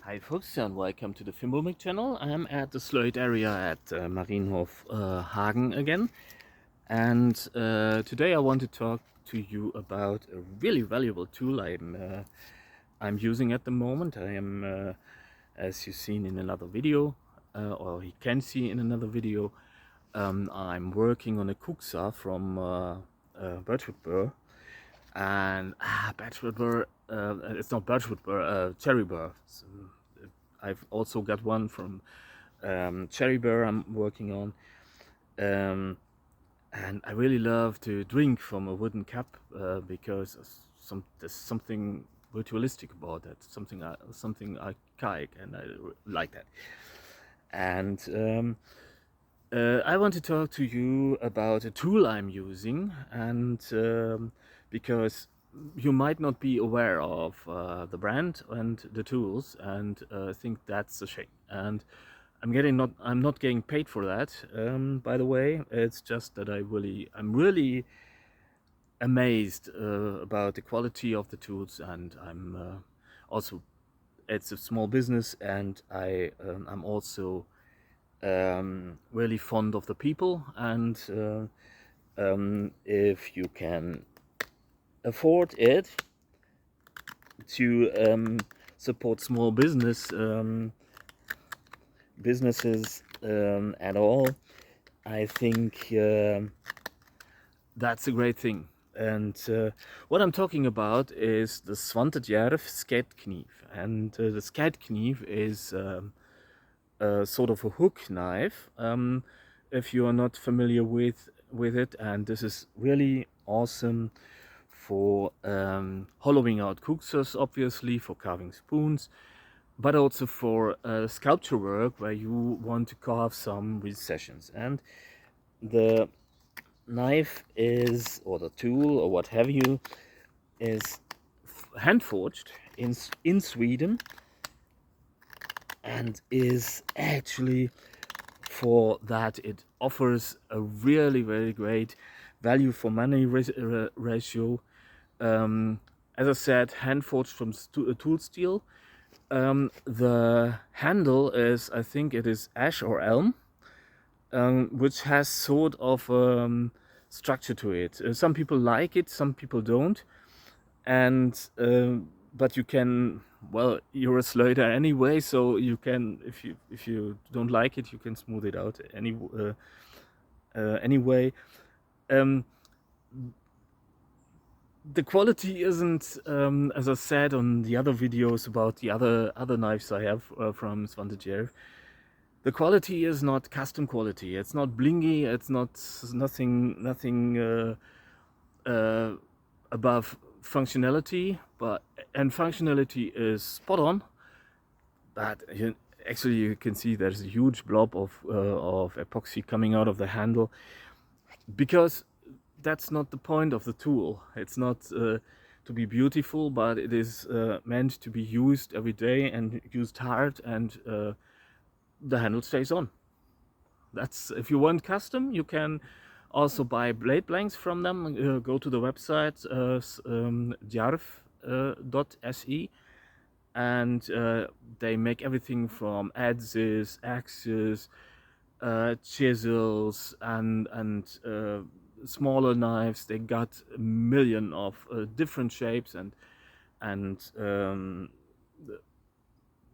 Hi folks and welcome to the Filmbomic channel. I'm at the Slöjd area at Marienhof Hagen again, and today I want to talk to you about a really valuable tool I'm using at the moment. I am, as you've seen in another video, or you can see in another video, I'm working on a Kuxa from Birchwood Burr, and Birchwood Burr, it's not Birchwood Burr, Cherry Burr. So, I've also got one from Cherry Burr I'm working on, um, and I really love to drink from a wooden cup because there's something ritualistic about that, something archaic, and I like that. And I want to talk to you about a tool I'm using, and because you might not be aware of the brand and the tools, and think that's a shame. And I'm not getting paid for that. By the way, it's just that I'm really amazed about the quality of the tools, and also it's a small business, and I'm also really fond of the people, and if you can afford it to support small businesses at all, I think that's a great thing. And what I'm talking about is the Svantedjerv Skedkniv, and the Skedkniv is sort of a hook knife, if you are not familiar with it, and this is really awesome for hollowing out kuxas, obviously, for carving spoons, but also for sculpture work where you want to carve some recessions. And the knife is, or the tool, or what have you, is hand forged in Sweden, and is actually, for that, it offers a really very great value for money ratio. As I said, hand forged from tool steel. The handle is, I think it is ash or elm, which has sort of structure to it. Some people like it, some people don't, and but you can, well, you're a slöjder anyway, so you can, if you don't like it, you can smooth it out anyway. The quality isn't, as I said on the other videos about the other knives I have from Svantedjerv, the quality is not custom quality. It's not blingy. It's not nothing above functionality, and functionality is spot on. But actually, you can see there's a huge blob of epoxy coming out of the handle, because that's not the point of the tool. It's not to be beautiful, but it is meant to be used every day and used hard, and the handle stays on. That's, if you want custom, you can also buy blade blanks from them. Go to the website djarv.se, and they make everything from adzes, axes, chisels, and smaller knives. They got a million of different shapes and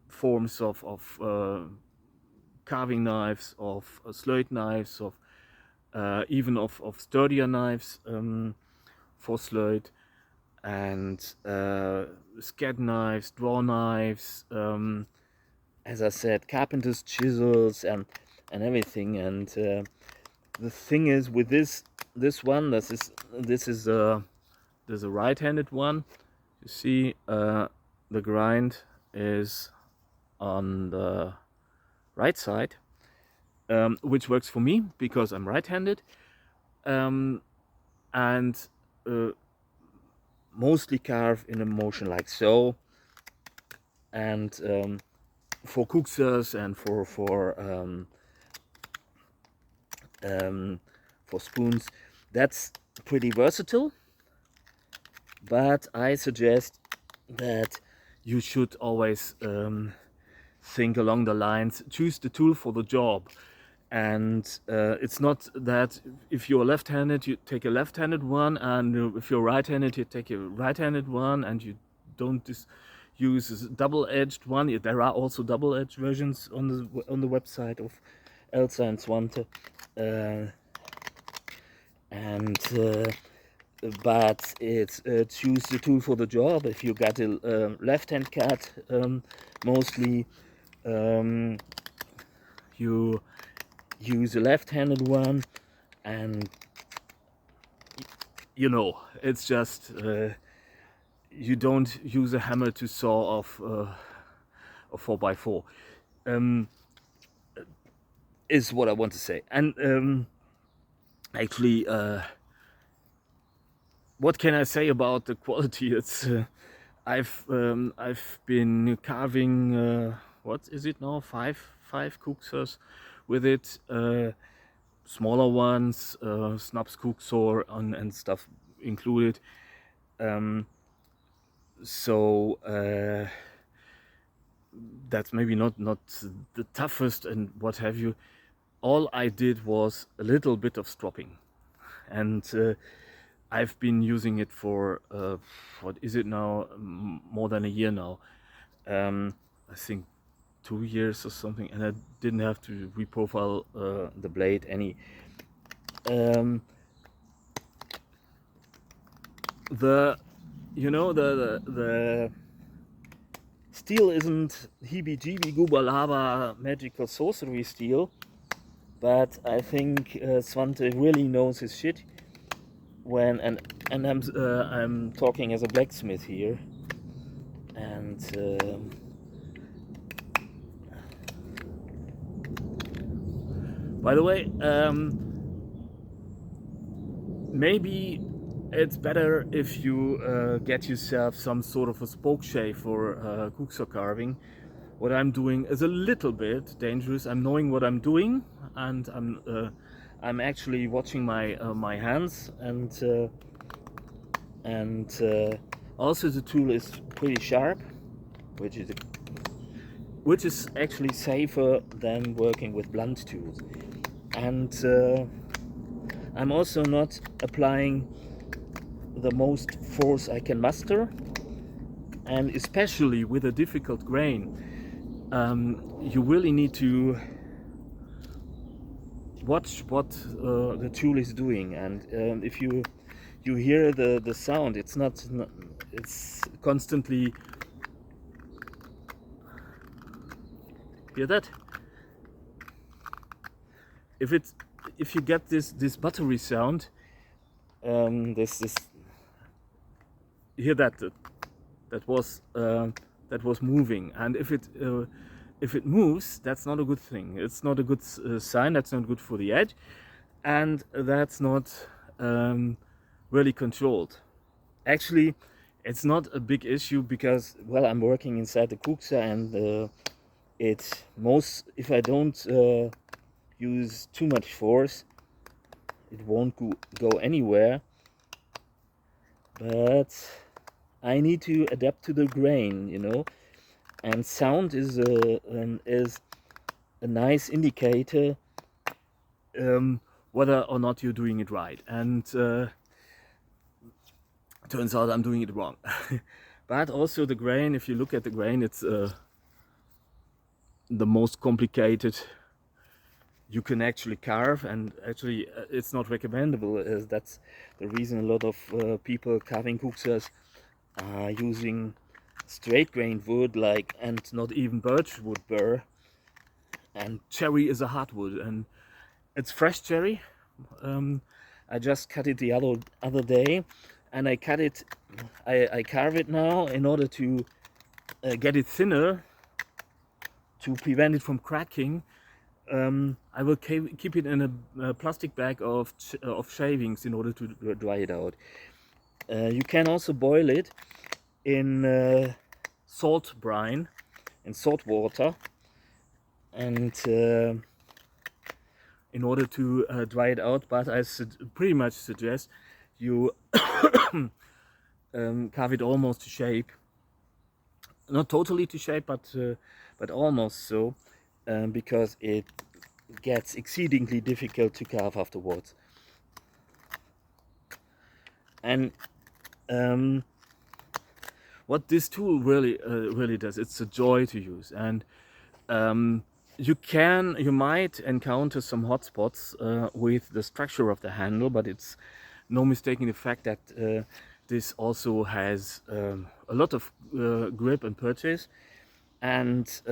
forms of carving knives, of slöjd knives, of even of sturdier knives for slöjd, and scad knives, draw knives, as I said, carpenter's chisels, and everything. And the thing is, with this one, this is there's a right-handed one. You see, the grind is on the right side, which works for me because I'm right-handed, and mostly carve in a motion like so. And for kuxas and for spoons, that's pretty versatile. But I suggest that you should always think along the lines, choose the tool for the job. And it's not that if you're left-handed, you take a left-handed one, and if you're right-handed, you take a right-handed one, and you don't use a double-edged one. There are also double-edged versions on the website of Elsa and Swante. But it's choose the tool for the job. If you got a left-hand cat, mostly you use a left-handed one, and you know, it's just you don't use a hammer to saw off a 4x4, is what I want to say. And actually, what can I say about the quality? It's I've been carving what is it now, five Kuksors with it, smaller ones, Snaps Kuksor and stuff included. So that's maybe not the toughest and what have you. All I did was a little bit of stropping, and I've been using it for what is it now, more than a year now. I think 2 years or something, and I didn't have to reprofile the blade any. The steel isn't heebie-jeebie gooba-laba magical sorcery steel, but I think Swante really knows his shit. And I'm talking as a blacksmith here, and by the way, maybe it's better if you get yourself some sort of a spoke shave for Kuksor carving. What I'm doing is a little bit dangerous. I'm knowing what I'm doing, and I'm actually watching my hands, and also the tool is pretty sharp, which is actually safer than working with blunt tools. And I'm also not applying the most force I can muster, and especially with a difficult grain, you really need to watch what the tool is doing. And if you hear the sound, it's constantly, hear that? If you get this buttery sound, this hear that was moving, and if it moves, that's not a good thing. It's not a good sign. That's not good for the edge, and that's not really controlled. Actually, it's not a big issue because, well, I'm working inside the Kuksor, and if I don't use too much force, it won't go anywhere. But I need to adapt to the grain, you know. And sound is a nice indicator whether or not you're doing it right. And turns out I'm doing it wrong. But also the grain, if you look at the grain, it's the most complicated you can actually carve, and actually it's not recommendable. That's the reason a lot of people carving Kuksors are using straight grained wood, and not even birchwood burr, and cherry is a hardwood, and it's fresh cherry. I just cut it the other day, and I carve it now in order to get it thinner, to prevent it from cracking. I will keep it in a plastic bag of shavings in order to dry it out. You can also boil it in salt brine, in salt water, and in order to dry it out. But I pretty much suggest you carve it almost to shape, not totally to shape, but almost so, because it gets exceedingly difficult to carve afterwards. And what this tool really does, it's a joy to use. And you might encounter some hotspots with the structure of the handle, but it's no mistaking the fact that this also has a lot of grip and purchase, and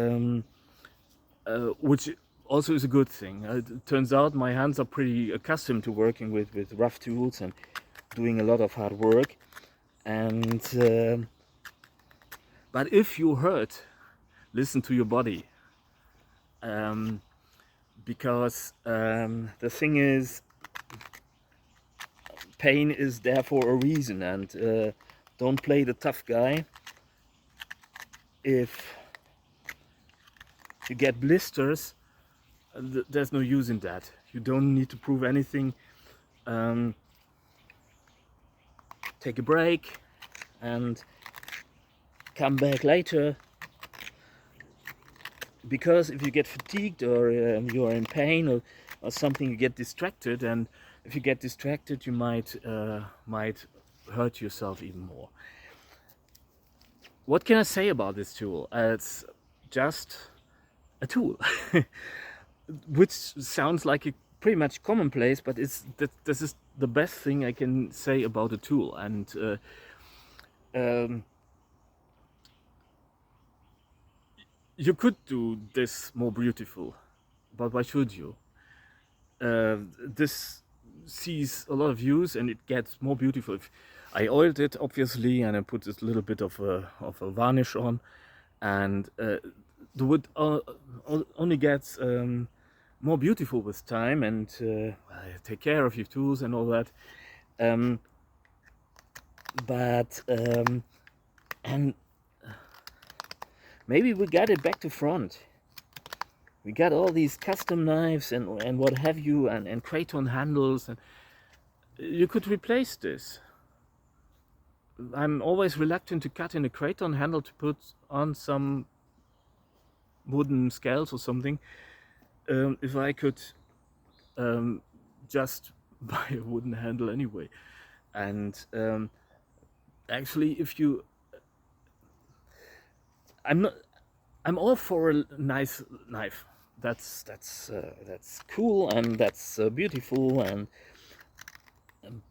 which also is a good thing. It turns out my hands are pretty accustomed to working with rough tools and doing a lot of hard work. And but if you hurt, listen to your body, because the thing is, pain is there for a reason, and don't play the tough guy. If you get blisters, there's no use in that. You don't need to prove anything. Take a break and come back later, because if you get fatigued or you are in pain or something, you get distracted, and if you get distracted, you might hurt yourself even more. What can I say about this tool? It's just a tool, which sounds like a pretty much commonplace, but this is the best thing I can say about a tool. And you could do this more beautiful, but why should you? This sees a lot of use, and it gets more beautiful. If I oiled it, obviously, and I put this little bit of a varnish on, and the wood only gets more beautiful with time, and take care of your tools and all that. And maybe we got it back to front. We got all these custom knives and what have you, and Kraton handles, and you could replace this. I'm always reluctant to cut in a Kraton handle to put on some wooden scales or something. If I could just buy a wooden handle anyway. And actually, if you, I'm all for a nice knife. That's cool, and that's beautiful, and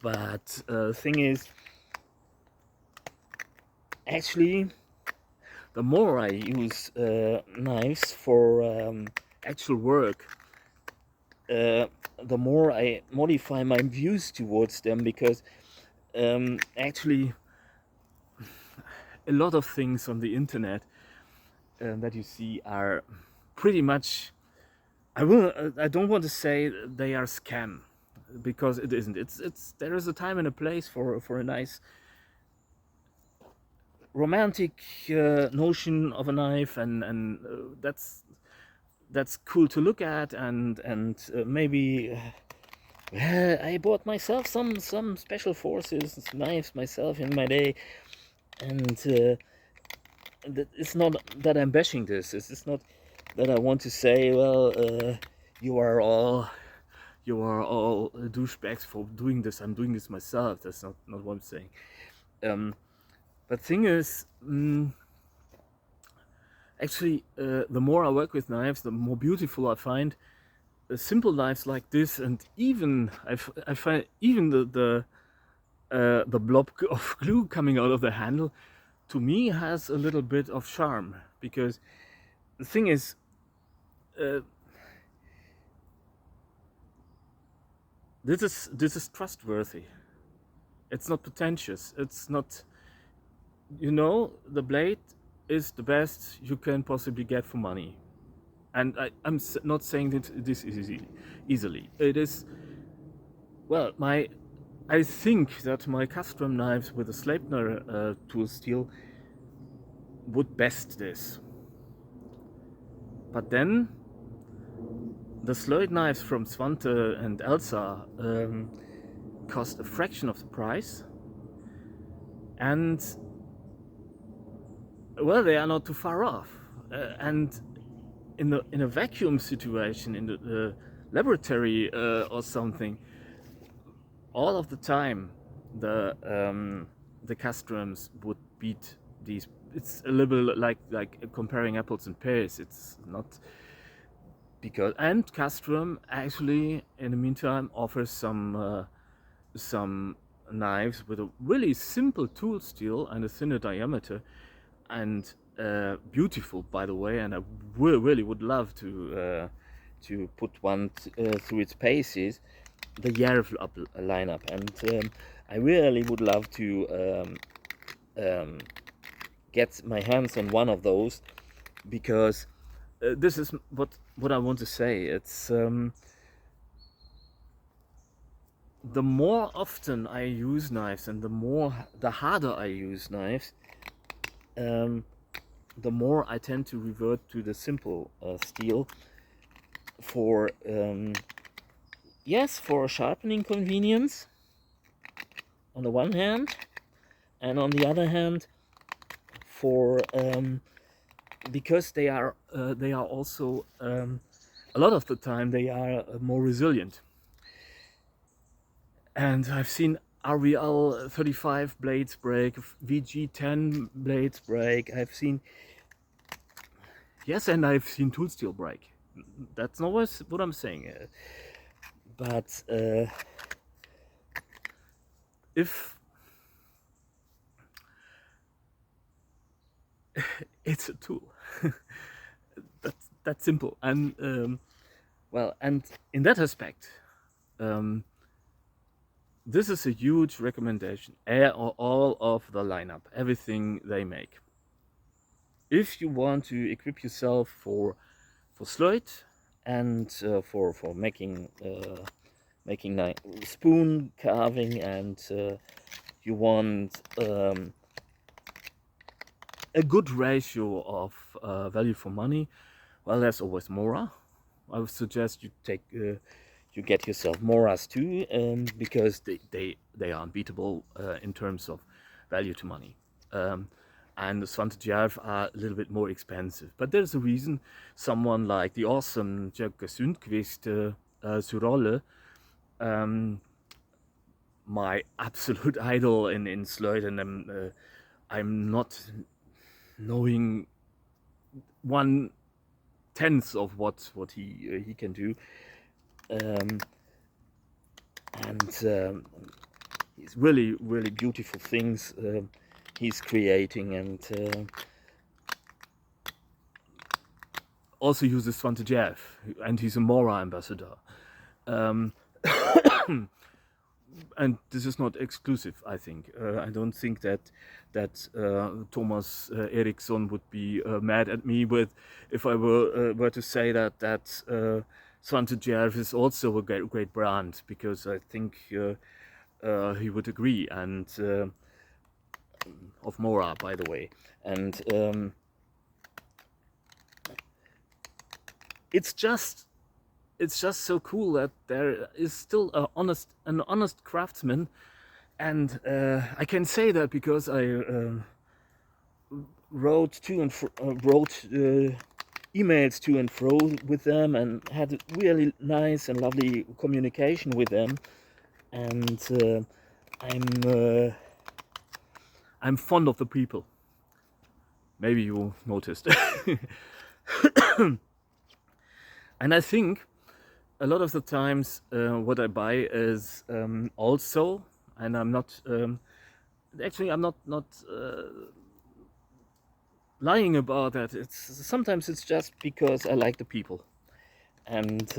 but thing is, actually, the more I use knives for actual work, the more I modify my views towards them, because actually a lot of things on the internet that you see are pretty much, I don't want to say they are scam, because it isn't. It's there is a time and a place for a nice romantic notion of a knife, and that's cool to look at, and maybe I bought myself some special forces knives myself in my day, and it's not that I'm bashing this. It's not that I want to say, well, you are all douchebags for doing this. I'm doing this myself. That's not what I'm saying. But thing is, actually, the more I work with knives, the more beautiful I find simple knives like this, and even I find even the blob of glue coming out of the handle, to me, has a little bit of charm, because the thing is, this is trustworthy. It's not pretentious. It's not, the blade is the best you can possibly get for money. And I'm not saying that this is easily. It is, well, I think that my custom knives with a Sleipner tool steel would best this. But then the Sloyd knives from Svante and Elsa cost a fraction of the price, and well, they are not too far off. And in a vacuum situation, in the laboratory or something, all of the time the castrums would beat these. It's a little like comparing apples and pears. It's not because, and castrum actually in the meantime offers some knives with a really simple tool steel and a thinner diameter, and beautiful, by the way. And I really would love to put one through its paces, the Järv lineup, and I really would love to get my hands on one of those, because this is what I want to say. It's the more often I use knives, and the harder I use knives, the more I tend to revert to the simple steel for yes, for sharpening convenience on the one hand, and on the other hand for because they are also a lot of the time they are more resilient. And I've seen RVL 35 blades break, VG10 blades break. I've seen, yes, and I've seen tool steel break. That's not what I'm saying. But if it's a tool, that's simple. And well, and in that aspect, this is a huge recommendation. All of the lineup, everything they make. If you want to equip yourself for Slöjd and for making spoon carving, and you want a good ratio of value for money, well, there's always Mora. I would suggest you take you get yourself Moras too, because they are unbeatable in terms of value to money. And the Svante Järv are a little bit more expensive, but there's a reason someone like the awesome Jörg Sundqvist Surolle, my absolute idol in Slöjd, and I'm not knowing 1/10 of what he can do, and he's really beautiful things he's creating, and also uses Svante Järv, and he's a Mora ambassador. And this is not exclusive, I think. I don't think that Thomas Eriksson would be mad at me if I were to say that Svante Järv is also a great brand, because I think he would agree, and of Mora, by the way. And it's just so cool that there is still an honest craftsman, and I can say that because I wrote emails to and fro with them, and had a really nice and lovely communication with them, and I'm fond of the people. Maybe you noticed. And I think a lot of the times what I buy is also, and I'm not actually I'm not lying about that. Sometimes it's just because I like the people, and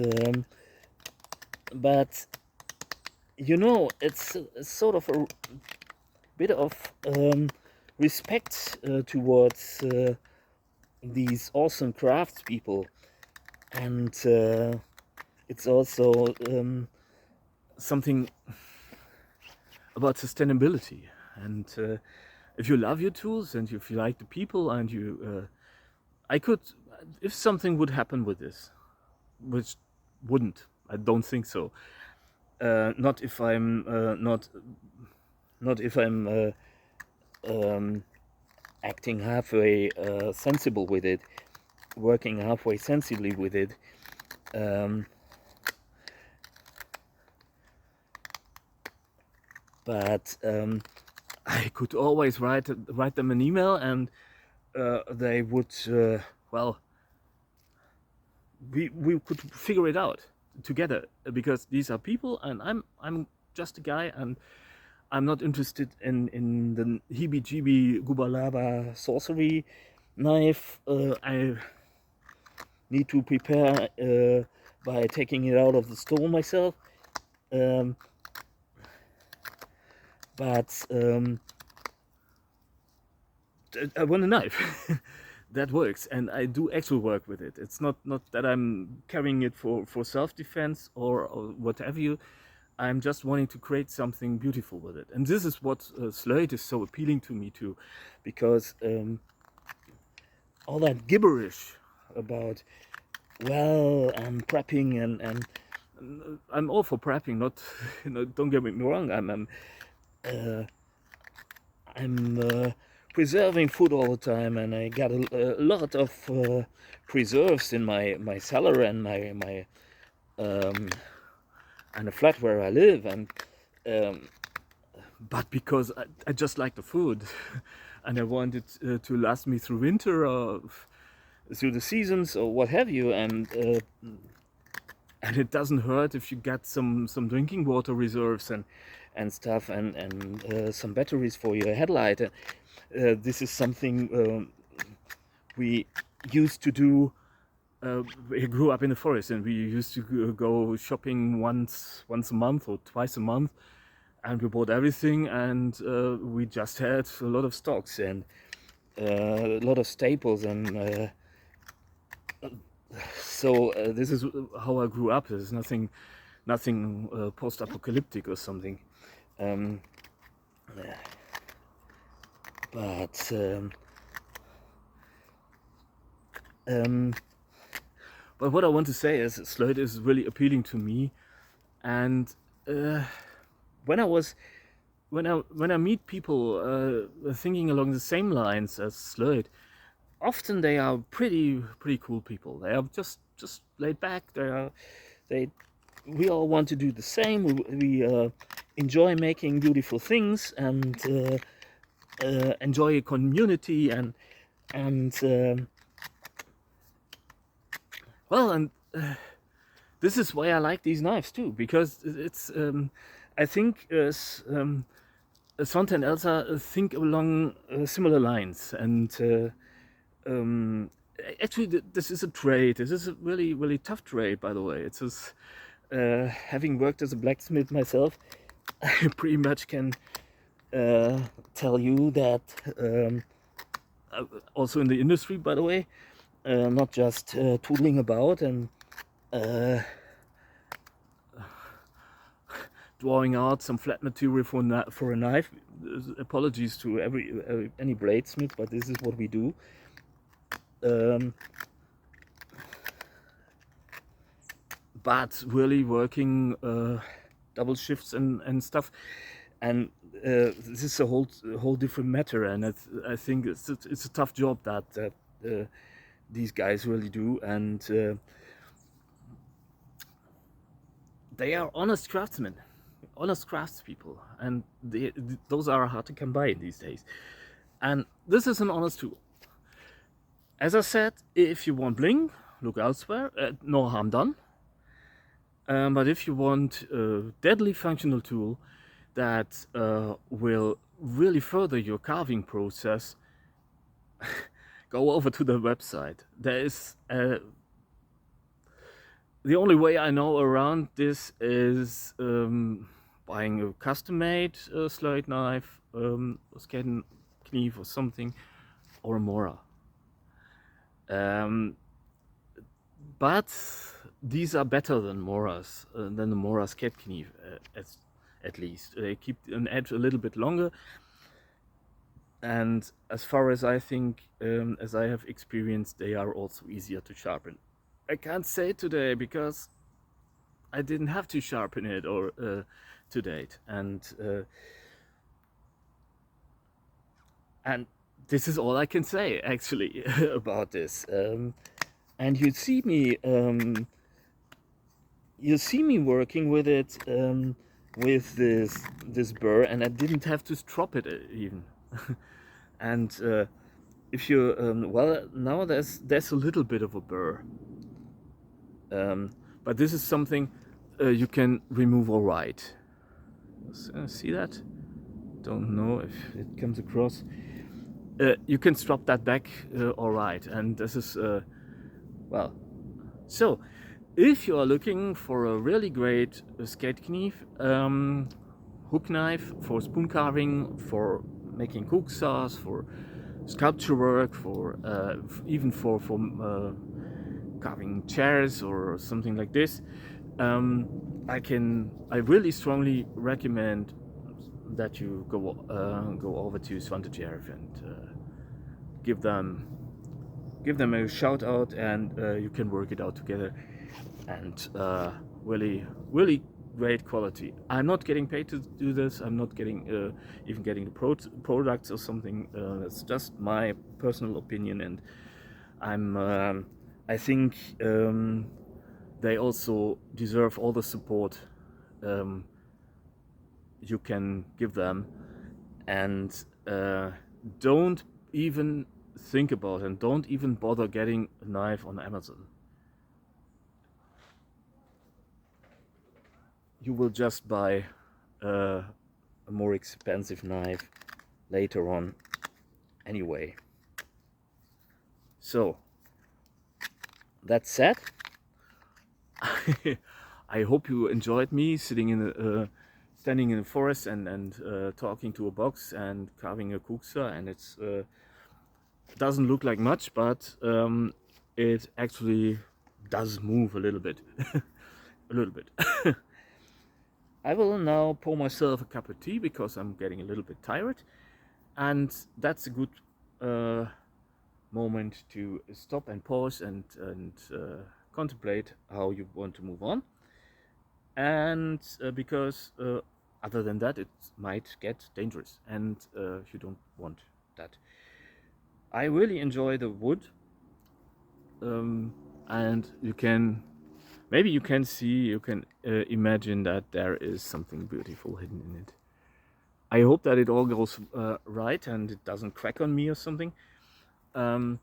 but you know, it's sort of a bit of respect towards these awesome craftspeople, and it's also something about sustainability. And if you love your tools, and if you like the people, and I could, if something would happen with this, which wouldn't, I don't think so. Not if I'm acting halfway sensible with it, working halfway sensibly with it. But I could always write them an email, and they would well, we could figure it out together, because these are people and I'm just a guy, and I'm not interested in the heebie-jeebie gubalaba sorcery knife. I need to prepare by taking it out of the store myself. But I want a knife that works, and I do actual work with it. It's not that I'm carrying it for self-defense or what have you. I'm just wanting to create something beautiful with it, and this is what Slöjd is so appealing to me too, because all that gibberish about, well, I'm prepping and I'm all for prepping. Not, don't get me wrong. I'm preserving food all the time, and I got a lot of preserves in my cellar and my and the flat where I live, and but because I just like the food and I want it to last me through winter or through the seasons or what have you, and it doesn't hurt if you get some drinking water reserves and stuff, and some batteries for your headlight. This is something we used to do. We grew up in the forest, and we used to go shopping once a month or twice a month, and we bought everything, and we just had a lot of stocks and a lot of staples, and so this is how I grew up. There's nothing post-apocalyptic or something. But what I want to say is Slöjd is really appealing to me, and when I meet people thinking along the same lines as Slöjd, often they are pretty cool people. They are just laid back. We all want to do the same. We enjoy making beautiful things, and enjoy a community, and well, and this is why I like these knives too, because it's I think Svante and Elsa think along similar lines, and actually this is a trade. This is a really tough trade, by the way. It's just, having worked as a blacksmith myself, I pretty much can tell you that, also in the industry, by the way, not just tootling about and drawing out some flat material for a knife. Apologies to any bladesmith, but this is what we do. But really working double shifts and stuff, and this is a whole different matter, and I think it's a tough job that these guys really do, and they are honest craftsmen, honest craftspeople, and those are hard to come by these days. And this is an honest tool. As I said, if you want bling, look elsewhere. No harm done. But if you want a deadly functional tool that will really further your carving process, go over to the website. There is the only way I know around this is buying a custom-made Slöjd knife, Skettenkniv or something, or a Mora. But these are better than Moras, than the Mora Skettenkniv, at least. They keep an edge a little bit longer, and as far as I think, as I have experienced, they are also easier to sharpen. I can't say today because I didn't have to sharpen it or to date, and this is all I can say actually about this. And you see me working with it, with this burr, and I didn't have to strop it even. And if you well, now there's a little bit of a burr, but this is something you can remove all right. See that? Don't know if it comes across. You can strap that back all right, and this is well. So, if you are looking for a really great skate knife, hook knife for spoon carving, for making kuksas, for sculpture work, for even for carving chairs or something like this, I really strongly recommend that you go over to Svantejerv and give them a shout out, and you can work it out together. And really great quality. I'm not getting paid to do this. I'm not getting even getting the products or something. That's just my personal opinion, and I think they also deserve all the support you can give them, and don't even think about and don't even bother getting a knife on Amazon. You will just buy a more expensive knife later on anyway. So that said, I hope you enjoyed me standing in the forest and talking to a box and carving a kuksa, and it's doesn't look like much, but it actually does move a little bit. A little bit. I will now pour myself a cup of tea because I'm getting a little bit tired, and that's a good moment to stop and pause and contemplate how you want to move on. And because other than that, it might get dangerous, and you don't want that. I really enjoy the wood, and you can imagine that there is something beautiful hidden in it. I hope that it all goes right and it doesn't crack on me or something. But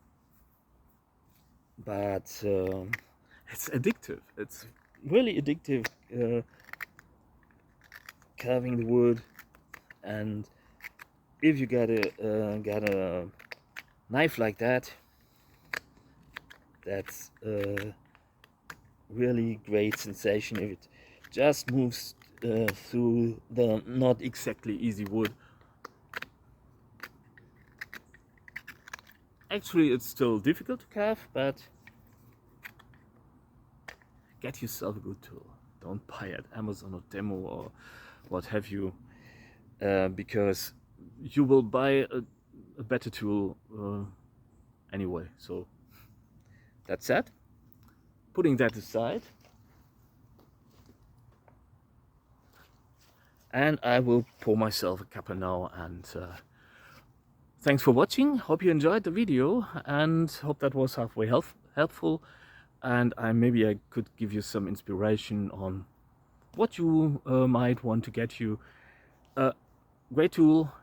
it's addictive. It's really addictive carving the wood, and if you get a knife like that, that's really great sensation if it just moves through the not exactly easy wood. Actually, it's still difficult to carve, but get yourself a good tool. Don't buy at Amazon or Temu or what have you, because you will buy a better tool anyway. So that's that. Putting that aside, and I will pour myself a cuppa now, and thanks for watching. Hope you enjoyed the video, and hope that was halfway helpful, and maybe I could give you some inspiration on what you might want to get you. Great tool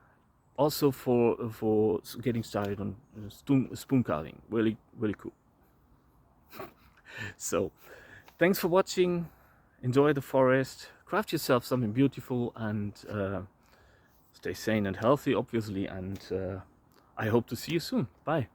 also for getting started on spoon carving. Really cool. So thanks for watching. Enjoy the forest, craft yourself something beautiful, and stay sane and healthy, obviously, and I hope to see you soon. Bye.